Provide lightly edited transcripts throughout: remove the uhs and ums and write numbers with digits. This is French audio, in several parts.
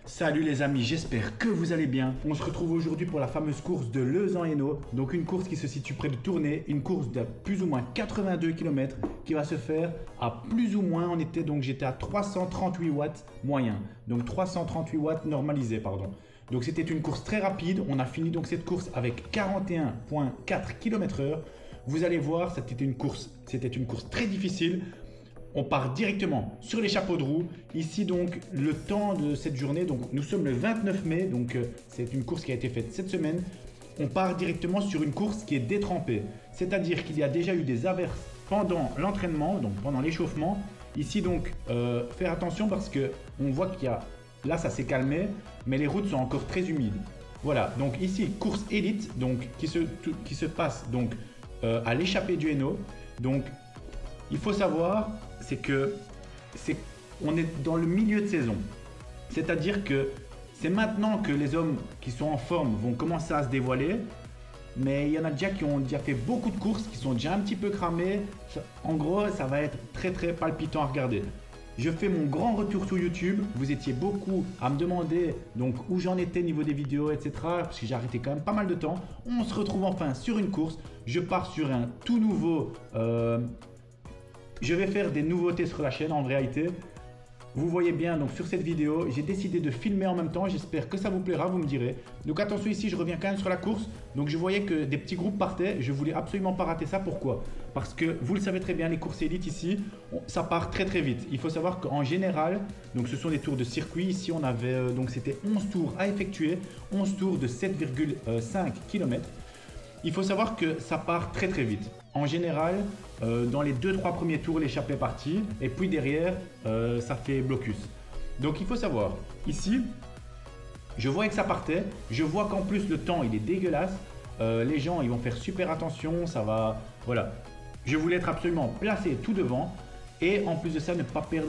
Salut les amis, j'espère que vous allez bien. On se retrouve aujourd'hui pour la fameuse course de Leuze-en-Hainaut. Donc une course qui se situe près de Tournai, une course de plus ou moins 82 km qui va se faire à plus ou moins, j'étais à 338 watts moyen. Donc 338 watts normalisé, pardon. Donc c'était une course très rapide. On a fini donc cette course avec 41,4 km/h. Vous allez voir, c'était une course très difficile. On part directement sur les chapeaux de roue. Ici donc le temps de cette journée, donc nous sommes le 29 mai, donc c'est une course qui a été faite cette semaine. On part directement sur une course qui est détrempée. C'est-à-dire qu'il y a déjà eu des averses pendant l'entraînement, donc pendant l'échauffement. Ici donc faire attention parce que on voit qu'il y a, là ça s'est calmé, mais les routes sont encore très humides. Voilà, donc ici course élite donc, qui se passe donc à l'échappée du Hainaut. Donc il faut savoir, on est dans le milieu de saison. C'est-à-dire que c'est maintenant que les hommes qui sont en forme vont commencer à se dévoiler. Mais il y en a déjà qui ont déjà fait beaucoup de courses, qui sont déjà un petit peu cramés. En gros, ça va être très très palpitant à regarder. Je fais mon grand retour sur YouTube. Vous étiez beaucoup à me demander donc où j'en étais niveau des vidéos, etc. Parce que j'ai arrêté quand même pas mal de temps. On se retrouve enfin sur une course. Je pars sur un tout nouveau... je vais faire des nouveautés sur la chaîne en réalité. Vous voyez bien donc sur cette vidéo, j'ai décidé de filmer en même temps. J'espère que ça vous plaira, vous me direz. Donc attention ici, je reviens quand même sur la course. Donc je voyais que des petits groupes partaient. Je voulais absolument pas rater ça. Pourquoi? Parce que vous le savez très bien, les courses élites ici, ça part très très vite. Il faut savoir qu'en général, donc ce sont des tours de circuit. Ici on avait, donc c'était 11 tours à effectuer. 11 tours de 7,5 km. Il faut savoir que ça part très très vite. En général, dans les 2-3 premiers tours, l'échappée est partie et puis derrière, ça fait blocus. Donc il faut savoir, ici, je voyais que ça partait, je vois qu'en plus le temps il est dégueulasse, les gens ils vont faire super attention, ça va, voilà. Je voulais être absolument placé tout devant et en plus de ça ne pas perdre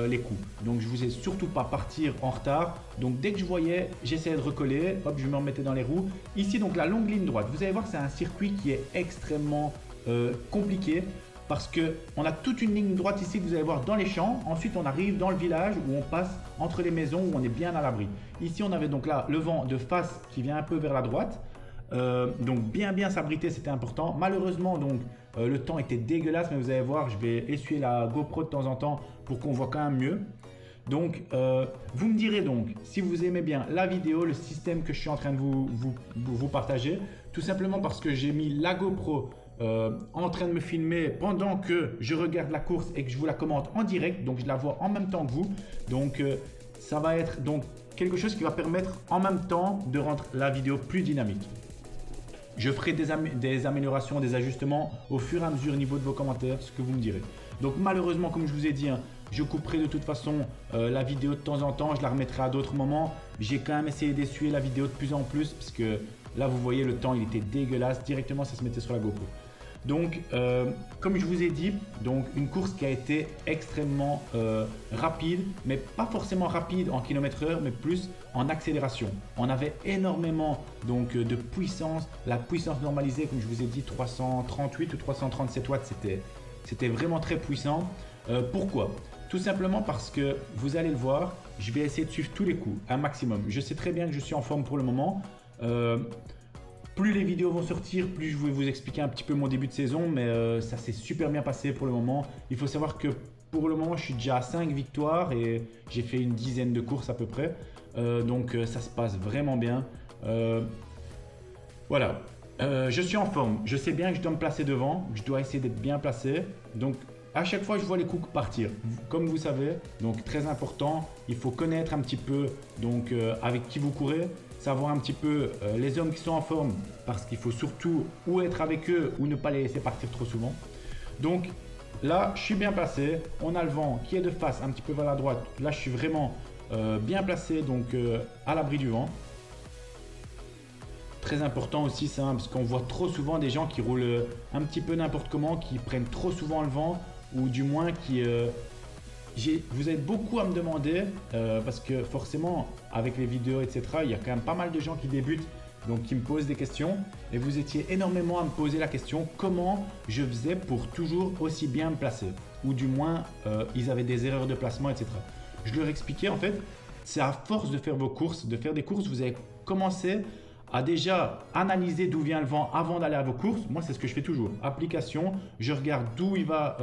les coups. Donc je vous ai surtout pas partir en retard. Donc dès que je voyais, j'essayais de recoller, hop, je me remettais dans les roues. Ici donc la longue ligne droite, vous allez voir c'est un circuit qui est extrêmement compliqué parce que on a toute une ligne droite ici que vous allez voir dans les champs. Ensuite on arrive dans le village où on passe entre les maisons où on est bien à l'abri. Ici on avait donc là le vent de face qui vient un peu vers la droite. Donc bien s'abriter, c'était important. Malheureusement donc le temps était dégueulasse, mais vous allez voir, je vais essuyer la GoPro de temps en temps pour qu'on voit quand même mieux. Donc vous me direz donc si vous aimez bien la vidéo, le système que je suis en train de vous partager, tout simplement parce que j'ai mis la GoPro en train de me filmer pendant que je regarde la course et que je vous la commente en direct, donc je la vois en même temps que vous. Donc ça va être donc quelque chose qui va permettre en même temps de rendre la vidéo plus dynamique. Je ferai des améliorations, des ajustements au fur et à mesure au niveau de vos commentaires, ce que vous me direz. Donc malheureusement, comme je vous ai dit, hein, je couperai de toute façon la vidéo de temps en temps, je la remettrai à d'autres moments. J'ai quand même essayé d'essuyer la vidéo de plus en plus, parce que là vous voyez le temps il était dégueulasse, directement ça se mettait sur la GoPro. Donc comme je vous ai dit, donc une course qui a été extrêmement rapide, mais pas forcément rapide en km/h, mais plus en accélération. On avait énormément donc de puissance, la puissance normalisée comme je vous ai dit 338 ou 337 watts, c'était vraiment très puissant. Pourquoi? Tout simplement parce que vous allez le voir, je vais essayer de suivre tous les coups, un maximum. Je sais très bien que je suis en forme pour le moment. Plus les vidéos vont sortir, plus je vais vous expliquer un petit peu mon début de saison, mais ça s'est super bien passé pour le moment. Il faut savoir que pour le moment, je suis déjà à 5 victoires et j'ai fait une dizaine de courses à peu près. Donc ça se passe vraiment bien. Voilà, je suis en forme. Je sais bien que je dois me placer devant, je dois essayer d'être bien placé. Donc à chaque fois, je vois les coups partir. Comme vous savez, donc très important, il faut connaître un petit peu donc avec qui vous courez. Savoir un petit peu les hommes qui sont en forme parce qu'il faut surtout ou être avec eux ou ne pas les laisser partir trop souvent. Donc là, je suis bien placé. On a le vent qui est de face un petit peu vers la droite. Là, je suis vraiment bien placé donc à l'abri du vent. Très important aussi ça, parce qu'on voit trop souvent des gens qui roulent un petit peu n'importe comment, qui prennent trop souvent le vent ou du moins qui... vous avez beaucoup à me demander parce que forcément avec les vidéos etc, il y a quand même pas mal de gens qui débutent, donc qui me posent des questions et vous étiez énormément à me poser la question comment je faisais pour toujours aussi bien me placer ou du moins ils avaient des erreurs de placement etc. Je leur expliquais en fait c'est à force de faire vos courses, de faire des courses, vous allez commencer à déjà analyser d'où vient le vent avant d'aller à vos courses. Moi, c'est ce que je fais toujours. Application, je regarde d'où il va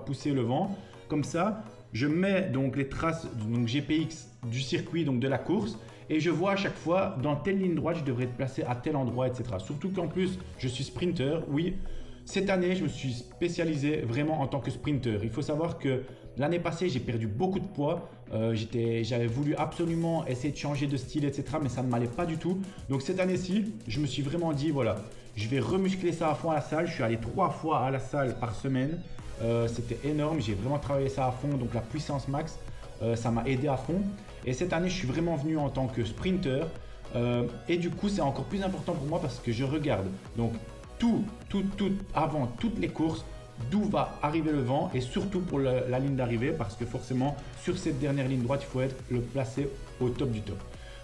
pousser le vent. Comme ça, je mets donc les traces donc GPX du circuit, donc de la course, et je vois à chaque fois dans telle ligne droite, je devrais être placé à tel endroit, etc. Surtout qu'en plus, je suis sprinter. Oui, cette année, je me suis spécialisé vraiment en tant que sprinter. Il faut savoir que l'année passée, j'ai perdu beaucoup de poids. J'avais voulu absolument essayer de changer de style, etc. Mais ça ne m'allait pas du tout. Donc cette année-ci, je me suis vraiment dit, voilà, je vais remuscler ça à fond à la salle. Je suis allé 3 fois à la salle par semaine. C'était énorme. J'ai vraiment travaillé ça à fond. Donc la puissance max, ça m'a aidé à fond. Et cette année, je suis vraiment venu en tant que sprinter. Et du coup, c'est encore plus important pour moi parce que je regarde. Donc, avant toutes les courses, d'où va arriver le vent et surtout pour la ligne d'arrivée parce que forcément sur cette dernière ligne droite il faut être le placé au top du top.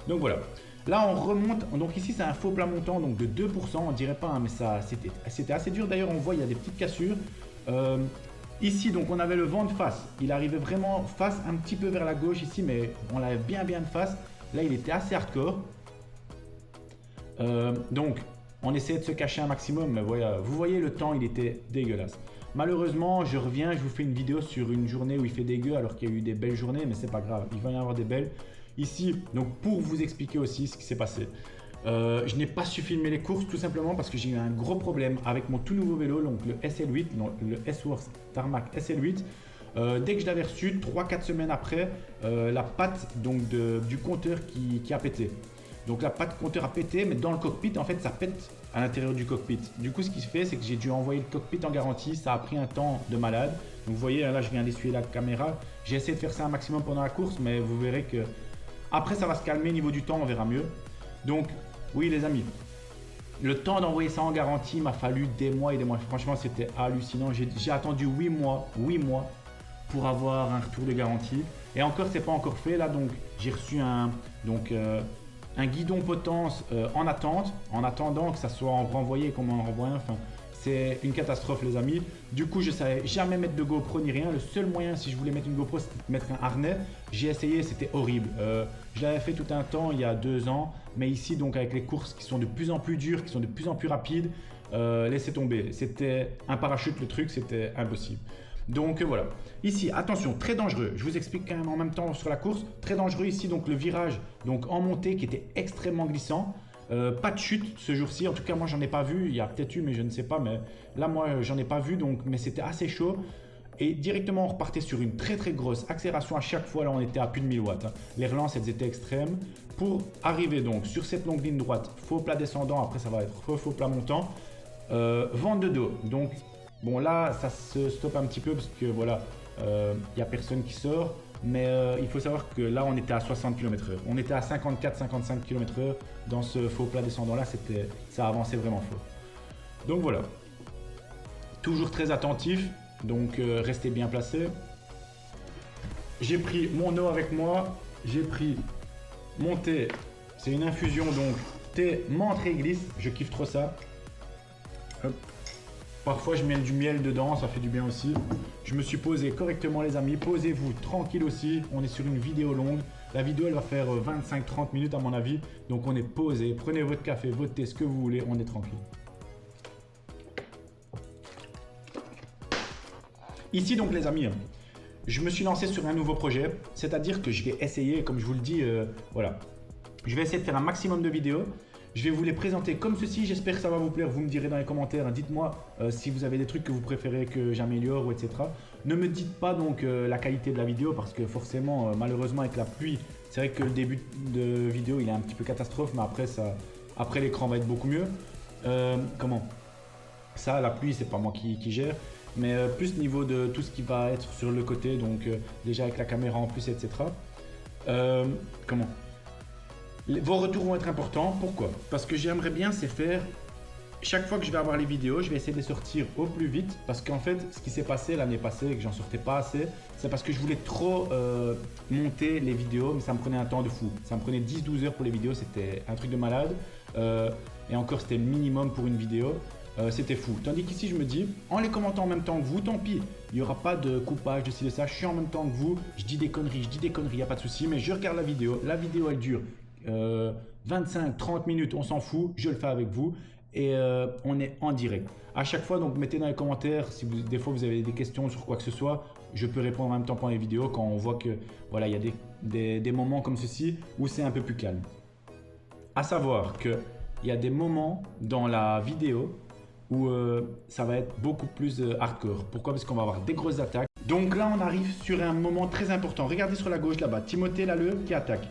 Donc voilà, là on remonte, donc ici c'est un faux plat montant donc de 2%, on dirait pas hein, mais ça c'était assez dur. D'ailleurs on voit il y a des petites cassures. Ici donc on avait le vent de face, il arrivait vraiment face un petit peu vers la gauche ici mais on l'avait bien de face. Là il était assez hardcore. Donc on essayait de se cacher un maximum, mais voilà, vous voyez le temps, il était dégueulasse. Malheureusement, je reviens, je vous fais une vidéo sur une journée où il fait dégueu alors qu'il y a eu des belles journées, mais c'est pas grave, il va y en avoir des belles. Ici, donc pour vous expliquer aussi ce qui s'est passé, je n'ai pas su filmer les courses tout simplement parce que j'ai eu un gros problème avec mon tout nouveau vélo, donc le SL8, le S-Works Tarmac SL8. Dès que je l'avais reçu, 3-4 semaines après, la patte donc, du compteur qui a pété. Donc la patte compteur a pété, mais dans le cockpit, en fait, ça pète à l'intérieur du cockpit. Du coup, ce qui se fait, c'est que j'ai dû envoyer le cockpit en garantie. Ça a pris un temps de malade. Donc vous voyez, là, je viens d'essuyer la caméra. J'ai essayé de faire ça un maximum pendant la course, mais vous verrez que après, ça va se calmer. Niveau du temps, on verra mieux. Donc, oui, les amis, le temps d'envoyer ça en garantie m'a fallu des mois et des mois. Franchement, c'était hallucinant. J'ai attendu 8 mois pour avoir un retour de garantie. Et encore, c'est pas encore fait. Là, donc, j'ai reçu un guidon potence en attendant que ça soit renvoyé comme on renvoie un. Enfin, c'est une catastrophe les amis. Du coup, je ne savais jamais mettre de GoPro ni rien. Le seul moyen si je voulais mettre une GoPro, c'était de mettre un harnais. J'ai essayé, c'était horrible. Je l'avais fait tout un temps, il y a 2 ans. Mais ici, donc avec les courses qui sont de plus en plus dures, qui sont de plus en plus rapides, laissez tomber. C'était un parachute le truc, c'était impossible. Donc voilà, ici attention, très dangereux, je vous explique quand même en même temps sur la course, très dangereux ici donc le virage donc en montée qui était extrêmement glissant, pas de chute ce jour-ci, en tout cas moi j'en ai pas vu, il y a peut-être eu mais je ne sais pas, mais là moi j'en ai pas vu donc, mais c'était assez chaud et directement on repartait sur une très grosse accélération à chaque fois, là on était à plus de 1000 watts, hein. Les relances elles étaient extrêmes pour arriver donc sur cette longue ligne droite, faux plat descendant, après ça va être faux plat montant, vente de dos, donc bon là ça se stoppe un petit peu parce que voilà, il n'y a personne qui sort, mais il faut savoir que là on était à 60 km/h, on était à 54-55 km/h dans ce faux plat descendant là, ça avançait vraiment fort. Donc voilà, toujours très attentif, donc restez bien placé. J'ai pris mon eau avec moi, j'ai pris mon thé, c'est une infusion donc thé menthe réglisse, je kiffe trop ça. Hop. Parfois je mets du miel dedans, ça fait du bien aussi. Je me suis posé correctement les amis, posez-vous tranquille aussi, on est sur une vidéo longue. La vidéo elle va faire 25-30 minutes à mon avis, donc on est posé, prenez votre café, votre thé, ce que vous voulez, on est tranquille. Ici donc les amis, je me suis lancé sur un nouveau projet, c'est-à-dire que je vais essayer, comme je vous le dis, voilà. Je vais essayer de faire un maximum de vidéos. Je vais vous les présenter comme ceci, j'espère que ça va vous plaire, vous me direz dans les commentaires, dites-moi si vous avez des trucs que vous préférez que j'améliore ou etc. Ne me dites pas donc la qualité de la vidéo parce que forcément, malheureusement avec la pluie, c'est vrai que le début de vidéo il est un petit peu catastrophe, mais après l'écran va être beaucoup mieux. Comment ça, la pluie c'est pas moi qui gère, mais plus niveau de tout ce qui va être sur le côté, donc déjà avec la caméra en plus etc. Comment vos retours vont être importants. Pourquoi? Parce que j'aimerais bien c'est faire, chaque fois que je vais avoir les vidéos, je vais essayer de les sortir au plus vite. Parce qu'en fait, ce qui s'est passé l'année passée et que j'en sortais pas assez, c'est parce que je voulais trop monter les vidéos, mais ça me prenait un temps de fou. Ça me prenait 10-12 heures pour les vidéos, c'était un truc de malade. Et encore, c'était le minimum pour une vidéo. c'était fou. Tandis qu'ici, je me dis, en les commentant en même temps que vous, tant pis, il n'y aura pas de coupage de ci, de ça. Je suis en même temps que vous, je dis des conneries, il n'y a pas de souci, mais je regarde la vidéo. La vidéo, elle dure 25-30 minutes, on s'en fout, je le fais avec vous et on est en direct. À chaque fois, donc mettez dans les commentaires si des fois vous avez des questions sur quoi que ce soit. Je peux répondre en même temps pendant les vidéos quand on voit que voilà, il y a des moments comme ceci où c'est un peu plus calme. À savoir qu'il y a des moments dans la vidéo où ça va être beaucoup plus hardcore. Pourquoi? Parce qu'on va avoir des grosses attaques. Donc là, on arrive sur un moment très important. Regardez sur la gauche là-bas, Timothée Lalleux qui attaque.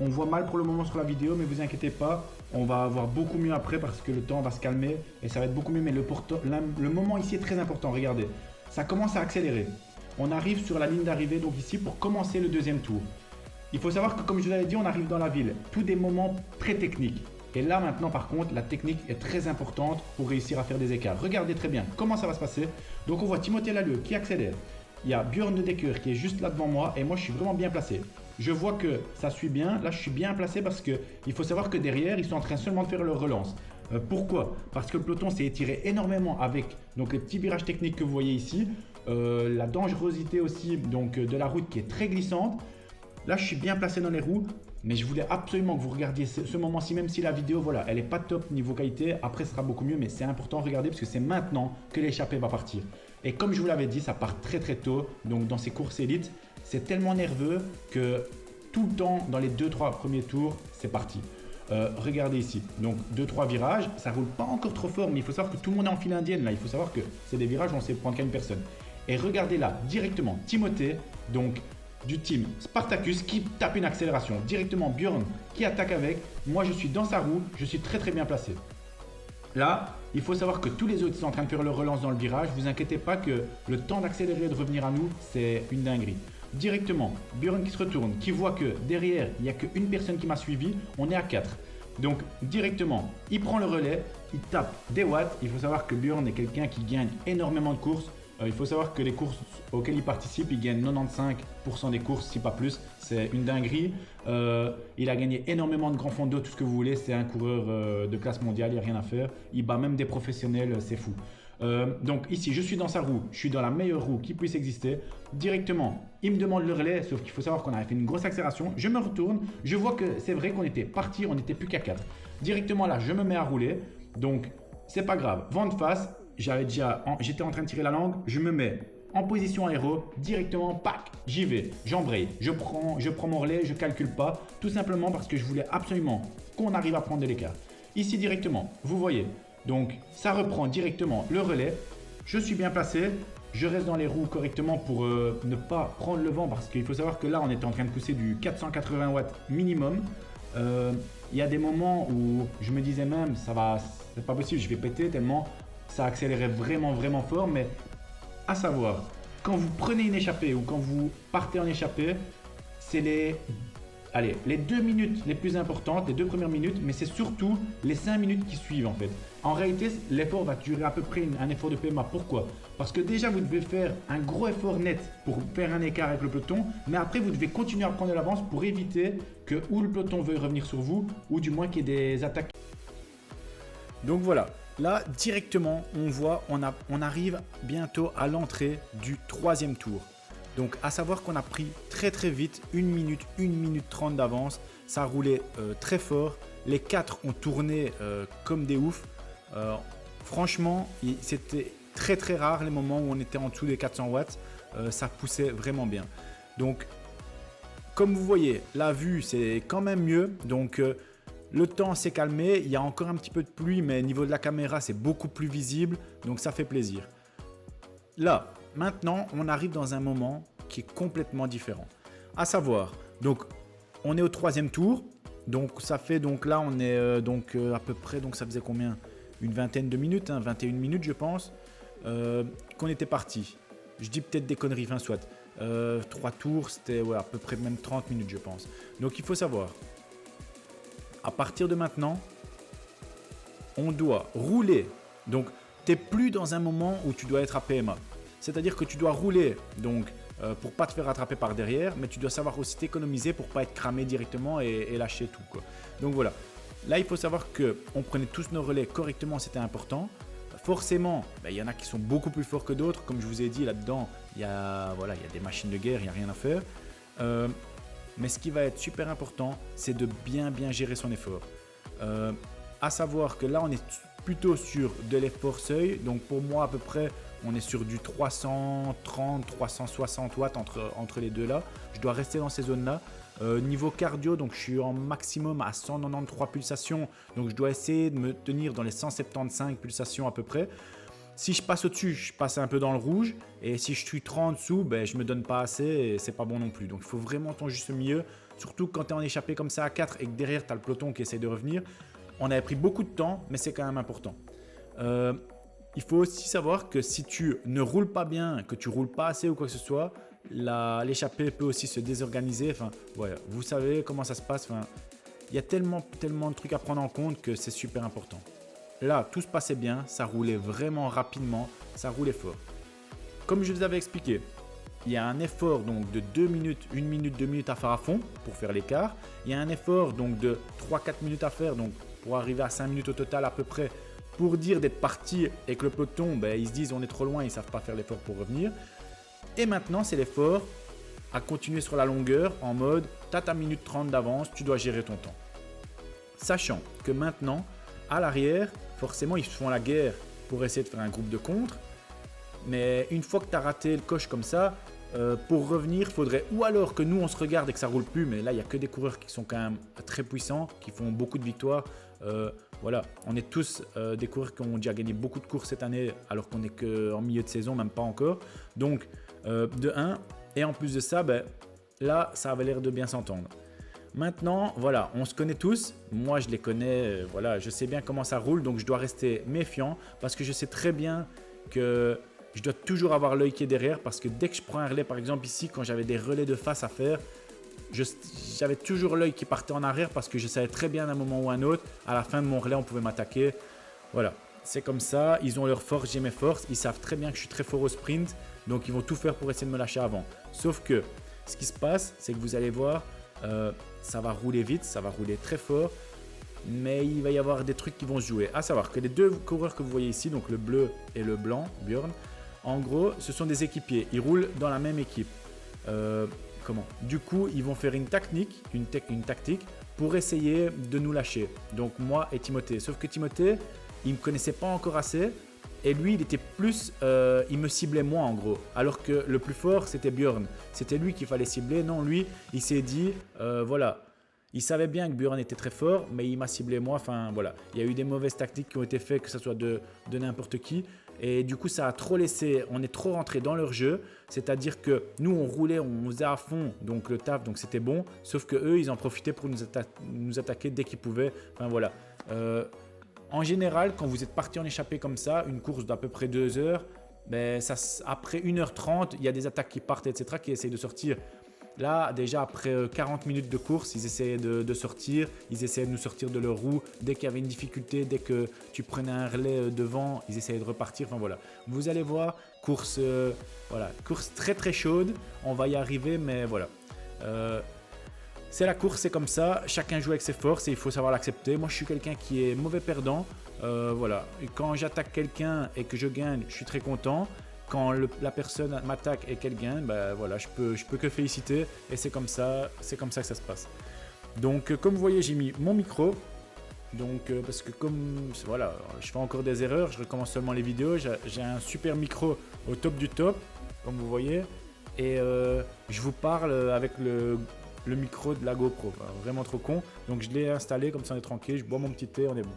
On voit mal pour le moment sur la vidéo, mais vous inquiétez pas, on va avoir beaucoup mieux après parce que le temps va se calmer et ça va être beaucoup mieux. Mais le moment ici est très important, regardez. Ça commence à accélérer. On arrive sur la ligne d'arrivée, donc ici, pour commencer le deuxième tour. Il faut savoir que, comme je vous l'avais dit, on arrive dans la ville. Tous des moments très techniques. Et là, maintenant, par contre, la technique est très importante pour réussir à faire des écarts. Regardez très bien comment ça va se passer. Donc, on voit Timothée Lalleux qui accélère. Il y a Björn de Decker qui est juste là devant moi et moi, je suis vraiment bien placé. Je vois que ça suit bien. Là, je suis bien placé parce qu'il faut savoir que derrière, ils sont en train seulement de faire leur relance. Pourquoi? Parce que le peloton s'est étiré énormément avec donc, les petits virages techniques que vous voyez ici. La dangerosité aussi donc, de la route qui est très glissante. Là, je suis bien placé dans les roues. Mais je voulais absolument que vous regardiez ce moment-ci, même si la vidéo, voilà, elle n'est pas top niveau qualité. Après, ce sera beaucoup mieux, mais c'est important de regarder parce que c'est maintenant que l'échappée va partir. Et comme je vous l'avais dit, ça part très très tôt. Donc, dans ces courses élites, c'est tellement nerveux que tout le temps, dans les 2-3 premiers tours, c'est parti. Regardez ici, donc 2-3 virages, ça roule pas encore trop fort, mais il faut savoir que tout le monde est en file indienne là. Il faut savoir que c'est des virages où on sait prendre qu'à une personne. Et regardez là, directement, Timothée, donc du team Spartacus qui tape une accélération. Directement Björn qui attaque avec. Moi, je suis dans sa roue, je suis très très bien placé. Là, il faut savoir que tous les autres sont en train de faire leur relance dans le virage. Vous inquiétez pas que le temps d'accélérer et de revenir à nous, c'est une dinguerie. Directement, Björn qui se retourne, qui voit que derrière, il n'y a qu'une personne qui m'a suivi. On est à 4. Donc, directement, il prend le relais, il tape des watts. Il faut savoir que Björn est quelqu'un qui gagne énormément de courses. Il faut savoir que les courses auxquelles il participe, il gagne 95% des courses, si pas plus. C'est une dinguerie. Il a gagné énormément de grands fonds d'eau, tout ce que vous voulez. C'est un coureur de classe mondiale, il n'y a rien à faire. Il bat même des professionnels, c'est fou. Donc ici, je suis dans sa roue, je suis dans la meilleure roue qui puisse exister. Directement, il me demande le relais, sauf qu'il faut savoir qu'on avait fait une grosse accélération. Je me retourne, je vois que c'est vrai qu'on était parti, on n'était plus qu'à 4. Directement là, je me mets à rouler. Donc, c'est pas grave. Vent de face. J'étais en train de tirer la langue, je me mets en position aéro, directement, pack, j'y vais, j'embraye, je prends mon relais, je calcule pas, tout simplement parce que je voulais absolument qu'on arrive à prendre de l'écart. Ici directement, vous voyez, donc ça reprend directement le relais, je suis bien placé, je reste dans les roues correctement pour ne pas prendre le vent parce qu'il faut savoir que là on était en train de pousser du 480 watts minimum. Il y a des moments où je me disais même, c'est pas possible, je vais péter tellement ça accélérait vraiment vraiment fort, mais à savoir, quand vous prenez une échappée ou quand vous partez en échappée, c'est les 2 minutes les plus importantes, les 2 premières minutes, mais c'est surtout les 5 minutes qui suivent en fait. En réalité, l'effort va durer à peu près un effort de PMA. Pourquoi? Parce que déjà, vous devez faire un gros effort net pour faire un écart avec le peloton, mais après, vous devez continuer à prendre de l'avance pour éviter que ou le peloton veuille revenir sur vous, ou du moins qu'il y ait des attaques. Donc voilà. Là, directement, on voit, on arrive bientôt à l'entrée du 3e tour. Donc, à savoir qu'on a pris très très vite, 1 minute 30 d'avance. Ça roulait très fort. Les 4 ont tourné comme des oufs. Franchement, c'était très très rare les moments où on était en dessous des 400 watts. Ça poussait vraiment bien. Donc, comme vous voyez, la vue, c'est quand même mieux. Donc, le temps s'est calmé, il y a encore un petit peu de pluie, mais au niveau de la caméra, c'est beaucoup plus visible, donc ça fait plaisir. Là, maintenant, on arrive dans un moment qui est complètement différent. À savoir, donc, on est au 3e tour, donc ça fait, donc là, on est à peu près, donc ça faisait combien? Une vingtaine de minutes, 21 minutes, je pense, qu'on était parti. Je dis peut-être des conneries, enfin soit. 3 tours, c'était à peu près même 30 minutes, je pense. Donc, il faut savoir. À partir de maintenant, on doit rouler. Donc, tu n'es plus dans un moment où tu dois être à PMA. C'est-à-dire que tu dois rouler donc, pour ne pas te faire rattraper par derrière, mais tu dois savoir aussi t'économiser pour ne pas être cramé directement et lâcher tout, quoi. Donc voilà. Là, il faut savoir qu'on prenait tous nos relais correctement, c'était important. forcément, il y en a qui sont beaucoup plus forts que d'autres. Comme je vous ai dit, là-dedans, il y a des machines de guerre, il n'y a rien à faire. Mais ce qui va être super important, c'est de bien gérer son effort. À savoir que là, on est plutôt sur de l'effort seuil. Donc pour moi, à peu près, on est sur du 330, 360 watts entre les deux là. Je dois rester dans ces zones-là. Niveau cardio, donc je suis en maximum à 193 pulsations. Donc je dois essayer de me tenir dans les 175 pulsations à peu près. Si je passe au-dessus, je passe un peu dans le rouge. Et si je suis trop en dessous, je me donne pas assez et c'est pas bon non plus. Donc il faut vraiment ton juste milieu. Surtout quand tu es en échappé comme ça à 4 et que derrière tu as le peloton qui essaie de revenir. On avait pris beaucoup de temps, mais c'est quand même important. Il faut aussi savoir que si tu ne roules pas bien, que tu roules pas assez ou quoi que ce soit, l'échappée peut aussi se désorganiser. Enfin, voilà, vous savez comment ça se passe. Enfin, il y a tellement de trucs à prendre en compte que c'est super important. Là, tout se passait bien, ça roulait vraiment rapidement, ça roulait fort. Comme je vous avais expliqué, il y a un effort donc de 2 minutes, 1 minute, 2 minutes à faire à fond pour faire l'écart. Il y a un effort donc de 3-4 minutes à faire donc pour arriver à 5 minutes au total à peu près pour dire d'être parti et que le peloton, ils se disent on est trop loin, ils ne savent pas faire l'effort pour revenir. Et maintenant, c'est l'effort à continuer sur la longueur en mode tu as ta minute 30 d'avance, tu dois gérer ton temps. Sachant que maintenant, à l'arrière, forcément, ils se font la guerre pour essayer de faire un groupe de contre. Mais une fois que tu as raté le coche comme ça, pour revenir, il faudrait ou alors que nous on se regarde et que ça roule plus, mais là il n'y a que des coureurs qui sont quand même très puissants, qui font beaucoup de victoires. Voilà, on est tous des coureurs qui ont déjà gagné beaucoup de courses cette année alors qu'on n'est qu'en milieu de saison, même pas encore. Donc de 1, et en plus de ça, là ça avait l'air de bien s'entendre. Maintenant, voilà, on se connaît tous. Moi, je les connais. Voilà, je sais bien comment ça roule, donc je dois rester méfiant parce que je sais très bien que je dois toujours avoir l'œil qui est derrière parce que dès que je prends un relais, par exemple ici, quand j'avais des relais de face à faire, j'avais toujours l'œil qui partait en arrière parce que je savais très bien d'un moment ou un autre, à la fin de mon relais, on pouvait m'attaquer. Voilà, c'est comme ça. Ils ont leurs forces, j'ai mes forces. Ils savent très bien que je suis très fort au sprint, donc ils vont tout faire pour essayer de me lâcher avant. Sauf que ce qui se passe, c'est que vous allez voir, ça va rouler vite, ça va rouler très fort, mais il va y avoir des trucs qui vont se jouer. À savoir que les deux coureurs que vous voyez ici, donc le bleu et le blanc, Björn, en gros, ce sont des équipiers. Ils roulent dans la même équipe. Du coup, ils vont faire une tactique pour essayer de nous lâcher. Donc moi et Timothée. Sauf que Timothée, il ne me connaissait pas encore assez. Et lui, il était plus, il me ciblait moi en gros. Alors que le plus fort, c'était Björn. C'était lui qu'il fallait cibler. Non, lui, il s'est dit, voilà. Il savait bien que Björn était très fort, mais il m'a ciblé moi. Enfin voilà, il y a eu des mauvaises tactiques qui ont été faites, que ce soit de n'importe qui. Et du coup, ça a trop laissé, on est trop rentré dans leur jeu. C'est-à-dire que nous, on roulait, on faisait à fond, donc le taf, donc c'était bon. Sauf que eux, ils en profitaient pour nous attaquer dès qu'ils pouvaient. Enfin voilà. En général, quand vous êtes parti en échappée comme ça, une course d'à peu près 2 heures, après 1h30, il y a des attaques qui partent, etc., qui essayent de sortir. Là, déjà après 40 minutes de course, ils essayaient de sortir, ils essayaient de nous sortir de leur roue. Dès qu'il y avait une difficulté, dès que tu prenais un relais devant, ils essayaient de repartir. Enfin voilà, vous allez voir, course très très chaude. On va y arriver, mais voilà. C'est la course, c'est comme ça. Chacun joue avec ses forces et il faut savoir l'accepter. Moi, je suis quelqu'un qui est mauvais perdant. Voilà. Et quand j'attaque quelqu'un et que je gagne, je suis très content. Quand la personne m'attaque et qu'elle gagne, voilà, je peux que féliciter et c'est comme ça que ça se passe. Donc comme vous voyez, j'ai mis mon micro. Donc parce que voilà, je fais encore des erreurs, je recommence seulement les vidéos. J'ai un super micro au top du top, comme vous voyez, et je vous parle avec le micro de la GoPro. Enfin, vraiment trop con. Donc je l'ai installé comme ça, on est tranquille. Je bois mon petit thé, on est bon.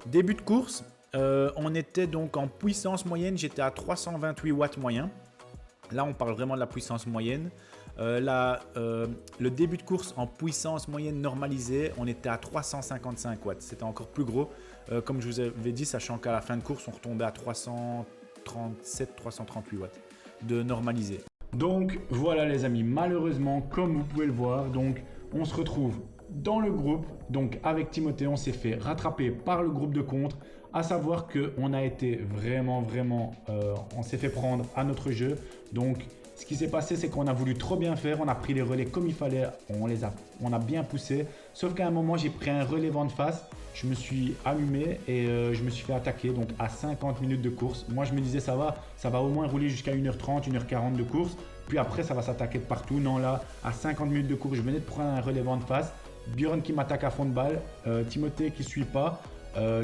Début de course, on était donc en puissance moyenne, j'étais à 328 watts moyen. Là, on parle vraiment de la puissance moyenne. Le début de course en puissance moyenne normalisée, on était à 355 watts. C'était encore plus gros. Comme je vous avais dit, sachant qu'à la fin de course, on retombait à 337, 338 watts de normalisé. Donc voilà les amis, malheureusement, comme vous pouvez le voir, donc on se retrouve dans le groupe, donc avec Timothée, on s'est fait rattraper par le groupe de contre À savoir qu'on a été vraiment, on s'est fait prendre à notre jeu. Donc, ce qui s'est passé, c'est qu'on a voulu trop bien faire. On a pris les relais comme il fallait. On a bien poussé. Sauf qu'à un moment, j'ai pris un relais vent de face. Je me suis allumé et je me suis fait attaquer. Donc, à 50 minutes de course. Moi, je me disais, ça va au moins rouler jusqu'à 1h30, 1h40 de course. Puis après, ça va s'attaquer de partout. Non, là, à 50 minutes de course, je venais de prendre un relais vent de face. Björn qui m'attaque à fond de balle. Timothée qui ne suit pas.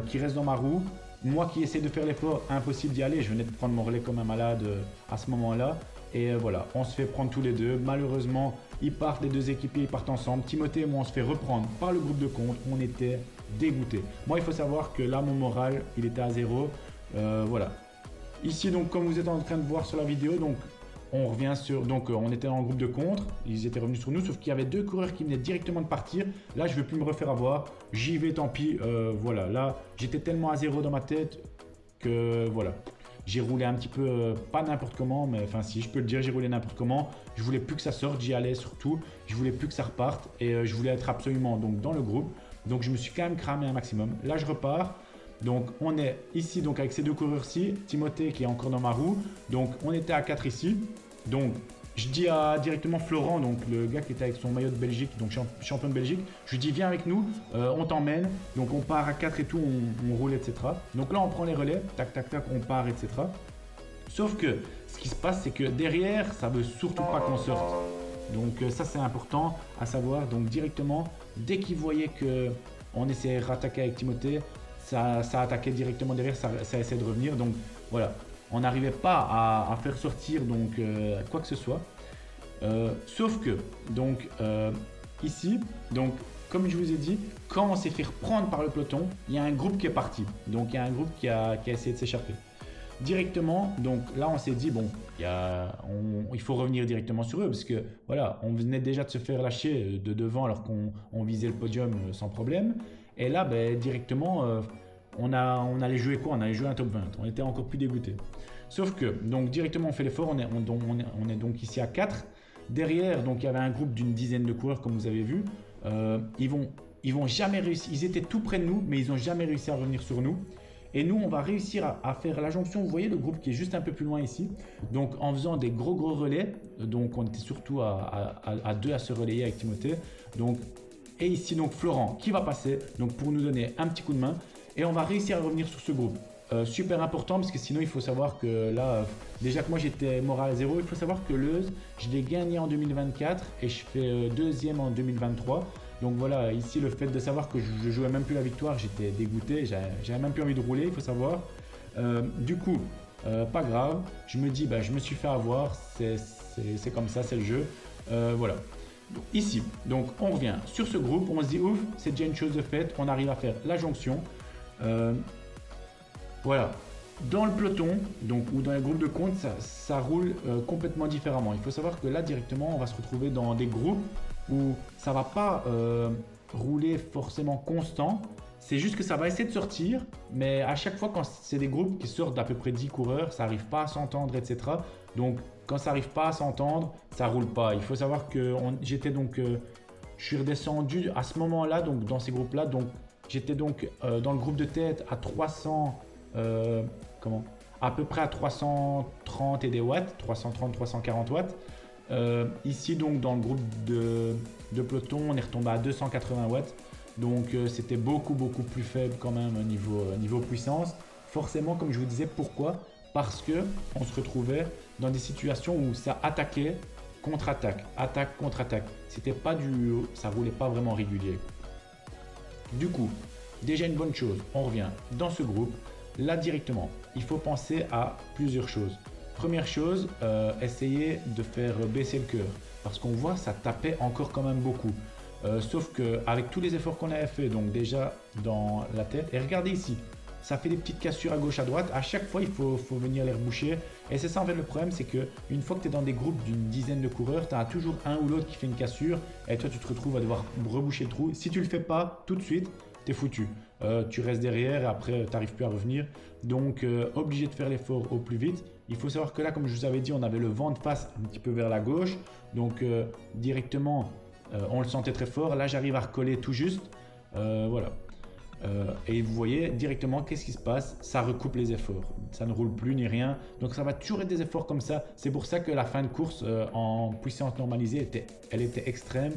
Qui reste dans ma roue. Moi qui essaie de faire l'effort, impossible d'y aller. Je venais de prendre mon relais comme un malade à ce moment-là. Et voilà, on se fait prendre tous les deux. Malheureusement, ils partent, les deux équipiers, ils partent ensemble. Timothée et moi, on se fait reprendre par le groupe de compte. On était dégoûtés. Moi, il faut savoir que là, mon moral, il était à 0. Voilà. Ici, donc, comme vous êtes en train de voir sur la vidéo, donc, on revient sur. Donc, on était en groupe de contre. Ils étaient revenus sur nous, sauf qu'il y avait 2 coureurs qui venaient directement de partir. Là, je ne veux plus me refaire avoir. J'y vais, tant pis. Voilà. Là, j'étais tellement à 0 dans ma tête que voilà. J'ai roulé un petit peu, pas n'importe comment, mais enfin si je peux le dire, j'ai roulé n'importe comment. Je voulais plus que ça sorte, j'y allais surtout. Je voulais plus que ça reparte et je voulais être absolument donc dans le groupe. Donc je me suis quand même cramé un maximum. Là, je repars. Donc on est ici donc avec ces 2 coureurs-ci, Timothée qui est encore dans ma roue. Donc on était à 4 ici. Donc je dis directement Florent, donc le gars qui était avec son maillot de Belgique, donc champion de Belgique, je lui dis viens avec nous, on t'emmène. Donc on part à 4 et tout, on roule, etc. Donc là on prend les relais, tac tac tac, on part, etc. Sauf que ce qui se passe, c'est que derrière, ça veut surtout pas qu'on sorte. Donc ça c'est important à savoir. Donc directement, dès qu'ils voyaient que on essayait de rattaquer avec Timothée, ça attaquait directement derrière, ça essayait de revenir. Donc voilà, on n'arrivait pas à faire sortir donc quoi que ce soit. Sauf que donc ici, donc comme je vous ai dit, quand on s'est fait reprendre par le peloton, il y a un groupe qui est parti. Donc il y a un groupe qui a essayé de s'échapper. Directement, donc là on s'est dit bon, il faut revenir directement sur eux parce que voilà, on venait déjà de se faire lâcher de devant alors qu'on visait le podium sans problème. Et là, ben, directement, on allait jouer quoi? On allait jouer un top 20. On était encore plus dégoûtés. Sauf que, donc directement on fait l'effort, on est donc ici à 4. Derrière, donc il y avait un groupe d'une dizaine de coureurs comme vous avez vu. Ils vont jamais réussir. Ils étaient tout près de nous, mais ils n'ont jamais réussi à revenir sur nous. Et nous, on va réussir à faire la jonction. Vous voyez le groupe qui est juste un peu plus loin ici. Donc en faisant des gros relais. Donc on était surtout à 2 à se relayer avec Timothée. Donc, et ici donc Florent qui va passer donc pour nous donner un petit coup de main. Et on va réussir à revenir sur ce groupe. Super important parce que sinon il faut savoir que là, déjà que moi j'étais moral à 0, il faut savoir que Leuze, je l'ai gagné en 2024 et je fais 2e en 2023. Donc voilà, ici le fait de savoir que je jouais même plus la victoire, j'étais dégoûté, j'avais même plus envie de rouler, il faut savoir. Du coup, pas grave, je me dis, bah, je me suis fait avoir, c'est comme ça, c'est le jeu. Voilà. Donc, ici, donc on revient sur ce groupe, on se dit ouf, c'est déjà une chose de faite, on arrive à faire la jonction. Voilà, dans le peloton donc, ou dans les groupes de compte, ça roule complètement différemment. Il faut savoir que là directement, on va se retrouver dans des groupes où ça va pas rouler forcément constant. C'est juste que ça va essayer de sortir, mais à chaque fois quand c'est des groupes qui sortent d'à peu près 10 coureurs, ça n'arrive pas à s'entendre, etc. Donc quand ça n'arrive pas à s'entendre, ça roule pas. Il faut savoir que j'étais donc, je suis redescendu à ce moment-là, donc dans ces groupes-là, donc j'étais donc dans le groupe de tête à 300, à peu près à 330 et des watts, 330, 340 watts. Ici donc dans le groupe de peloton, on est retombé à 280 watts. Donc c'était beaucoup plus faible quand même niveau puissance. Forcément, comme je vous disais, pourquoi? Parce que on se retrouvait dans des situations où ça attaquait, contre-attaque, attaque, contre-attaque. Ça roulait pas vraiment régulier. Du coup, déjà une bonne chose, on revient dans ce groupe. Là directement, il faut penser à plusieurs choses. Première chose, essayer de faire baisser le cœur parce qu'on voit ça tapait encore quand même beaucoup. Sauf qu'avec tous les efforts qu'on avait fait, donc déjà dans la tête, et regardez ici, ça fait des petites cassures à gauche à droite, à chaque fois il faut venir les reboucher. Et c'est ça en fait le problème, c'est qu'une fois que tu es dans des groupes d'une dizaine de coureurs, tu as toujours un ou l'autre qui fait une cassure et toi tu te retrouves à devoir reboucher le trou. Si tu le fais pas tout de suite, tu es foutu. Tu restes derrière et après tu n'arrives plus à revenir. Donc obligé de faire l'effort au plus vite. Il faut savoir que là, comme je vous avais dit, on avait le vent de face un petit peu vers la gauche. Donc directement, on le sentait très fort. Là, j'arrive à recoller tout juste. Voilà. Et vous voyez directement qu'est-ce qui se passe, ça recoupe les efforts, ça ne roule plus ni rien, donc ça va toujours être des efforts comme ça. C'est pour ça que la fin de course en puissance normalisée elle était extrême.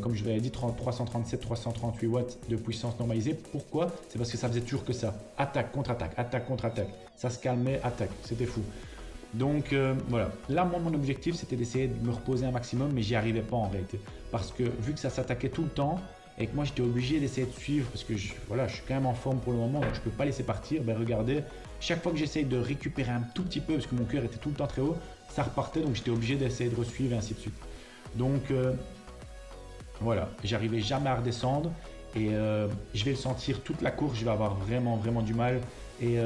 Comme je l'avais dit, 337-338 watts de puissance normalisée. Pourquoi? C'est parce que ça faisait toujours que ça, attaque, contre-attaque, attaque, contre-attaque, ça se calmait, attaque, c'était fou. Donc voilà, là moi mon objectif c'était d'essayer de me reposer un maximum, mais j'y arrivais pas en réalité, parce que vu que ça s'attaquait tout le temps, et que moi j'étais obligé d'essayer de suivre parce que voilà, je suis quand même en forme pour le moment, donc je peux pas laisser partir. Ben regardez, chaque fois que j'essaye de récupérer un tout petit peu parce que mon cœur était tout le temps très haut, ça repartait, donc j'étais obligé d'essayer de resuivre et ainsi de suite. Donc voilà, j'arrivais jamais à redescendre et je vais le sentir toute la course, je vais avoir vraiment du mal. Et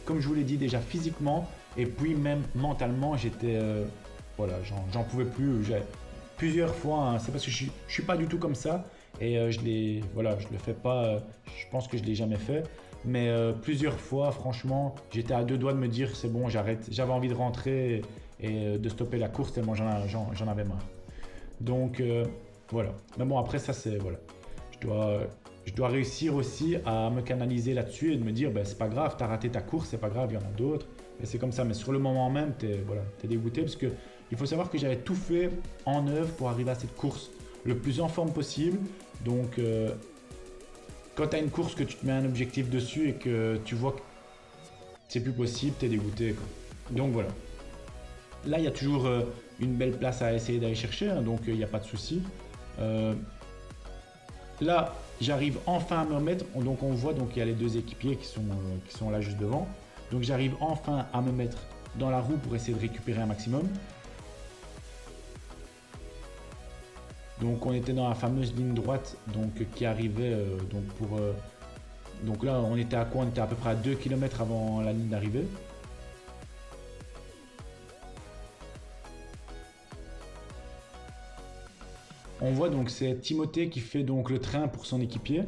comme je vous l'ai dit déjà physiquement et puis même mentalement, j'étais voilà, j'en pouvais plus. Plusieurs fois, hein, c'est parce que je suis pas du tout comme ça. Et je le fais pas, je pense que je l'ai jamais fait, mais plusieurs fois, franchement, j'étais à deux doigts de me dire c'est bon, j'arrête. J'avais envie de rentrer et de stopper la course tellement j'en avais marre. Donc voilà. Mais bon, après ça c'est voilà, je dois réussir aussi à me canaliser là-dessus et de me dire ben c'est pas grave, t'as raté ta course, c'est pas grave, il y en a d'autres. Et c'est comme ça. Mais sur le moment même, t'es dégoûté parce que il faut savoir que j'avais tout fait en œuvre pour arriver à cette course le plus en forme possible. Donc quand tu as une course que tu te mets un objectif dessus et que tu vois que c'est plus possible, tu es dégoûté, quoi. Donc voilà. Là, il y a toujours une belle place à essayer d'aller chercher, hein, donc il n'y a pas de souci. Là, j'arrive enfin à me remettre. Donc on voit donc il y a les deux équipiers qui sont là juste devant. Donc j'arrive enfin à me mettre dans la roue pour essayer de récupérer un maximum. Donc on était dans la fameuse ligne droite donc, qui arrivait donc là on était à quoi? On était à peu près à 2 km avant la ligne d'arrivée. On voit donc c'est Timothée qui fait donc le train pour son équipier.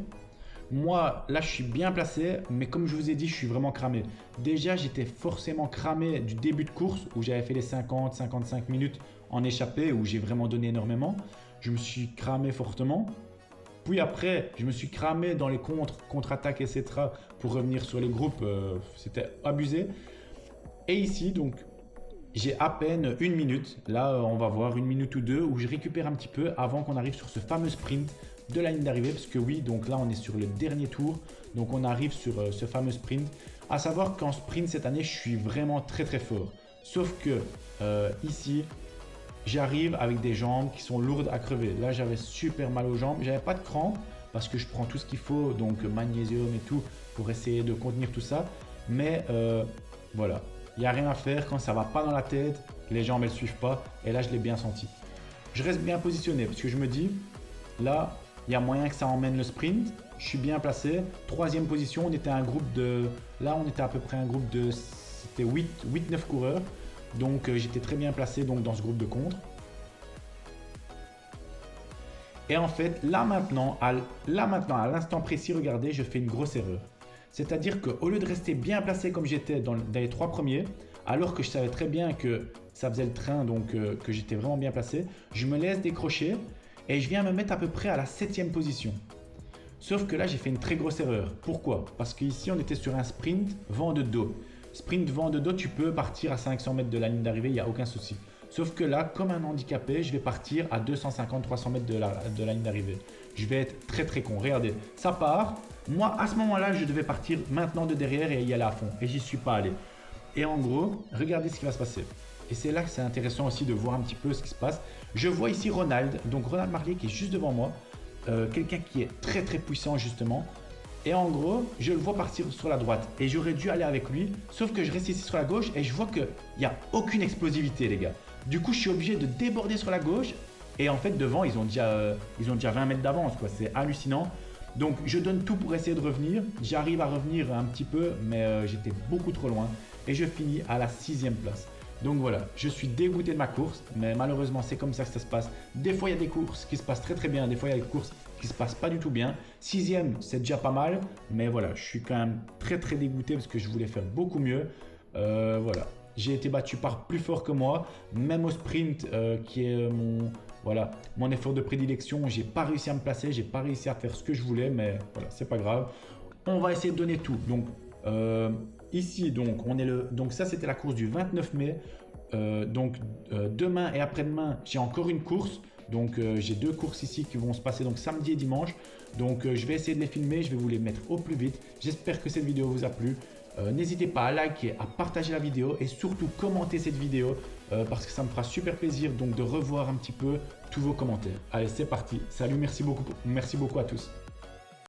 Moi là je suis bien placé, mais comme je vous ai dit, je suis vraiment cramé. Déjà j'étais forcément cramé du début de course où j'avais fait les 50-55 minutes en échappée où j'ai vraiment donné énormément. Je me suis cramé fortement. Puis après, je me suis cramé dans les contre-attaques, etc. pour revenir sur les groupes. C'était abusé. Et ici, donc, j'ai à peine une minute. Là, on va voir une minute ou deux où je récupère un petit peu avant qu'on arrive sur ce fameux sprint de la ligne d'arrivée. Parce que oui, donc là, on est sur le dernier tour. Donc, on arrive sur ce fameux sprint. À savoir qu'en sprint cette année, je suis vraiment très fort. Sauf que ici, j'arrive avec des jambes qui sont lourdes à crever. Là, j'avais super mal aux jambes. J'avais pas de crampes parce que je prends tout ce qu'il faut, donc magnésium et tout, pour essayer de contenir tout ça. Mais voilà, il n'y a rien à faire quand ça va pas dans la tête, les jambes elles suivent pas. Et là, je l'ai bien senti. Je reste bien positionné parce que je me dis, là, il y a moyen que ça emmène le sprint. Je suis bien placé. Troisième position, on était un groupe de... Là, on était à peu près un groupe de... C'était 8-9 coureurs. Donc j'étais très bien placé donc, dans ce groupe de contre. Et en fait, là maintenant, à l'instant précis, regardez, je fais une grosse erreur. C'est-à-dire qu'au lieu de rester bien placé comme j'étais dans les trois premiers, alors que je savais très bien que ça faisait le train, donc que j'étais vraiment bien placé, je me laisse décrocher et je viens me mettre à peu près à la 7e position. Sauf que là, j'ai fait une très grosse erreur. Pourquoi? Parce qu'ici, on était sur un sprint vent de dos. Sprint vent de dos, tu peux partir à 500 mètres de la ligne d'arrivée, il n'y a aucun souci. Sauf que là, comme un handicapé, je vais partir à 250-300 mètres de la ligne d'arrivée. Je vais être très con. Regardez, ça part. Moi, à ce moment-là, je devais partir maintenant de derrière et y aller à fond. Et j'y suis pas allé. Et en gros, regardez ce qui va se passer. Et c'est là que c'est intéressant aussi de voir un petit peu ce qui se passe. Je vois ici Ronald, donc Ronald Marlier qui est juste devant moi. Quelqu'un qui est très puissant justement. Et en gros, je le vois partir sur la droite et j'aurais dû aller avec lui, sauf que je reste ici sur la gauche et je vois qu'il n'y a aucune explosivité les gars. Du coup, je suis obligé de déborder sur la gauche et en fait devant, ils ont déjà 20 mètres d'avance, quoi. C'est hallucinant. Donc je donne tout pour essayer de revenir. J'arrive à revenir un petit peu, mais j'étais beaucoup trop loin et je finis à la 6e place. Donc voilà, je suis dégoûté de ma course, mais malheureusement c'est comme ça que ça se passe. Des fois il y a des courses qui se passent très bien, des fois il y a des courses qui se passent pas du tout bien. 6e, c'est déjà pas mal, mais voilà, je suis quand même très dégoûté parce que je voulais faire beaucoup mieux. Voilà, j'ai été battu par plus fort que moi, même au sprint qui est Voilà, mon effort de prédilection, j'ai pas réussi à me placer, j'ai pas réussi à faire ce que je voulais, mais voilà, c'est pas grave. On va essayer de donner tout. Donc ici, donc donc ça c'était la course du 29 mai. Demain et après-demain, j'ai encore une course. Donc j'ai deux courses ici qui vont se passer donc samedi et dimanche. Donc je vais essayer de les filmer, je vais vous les mettre au plus vite. J'espère que cette vidéo vous a plu. N'hésitez pas à liker, à partager la vidéo et surtout commenter cette vidéo parce que ça me fera super plaisir donc de revoir un petit peu tous vos commentaires. Allez, c'est parti. Salut, merci beaucoup à tous.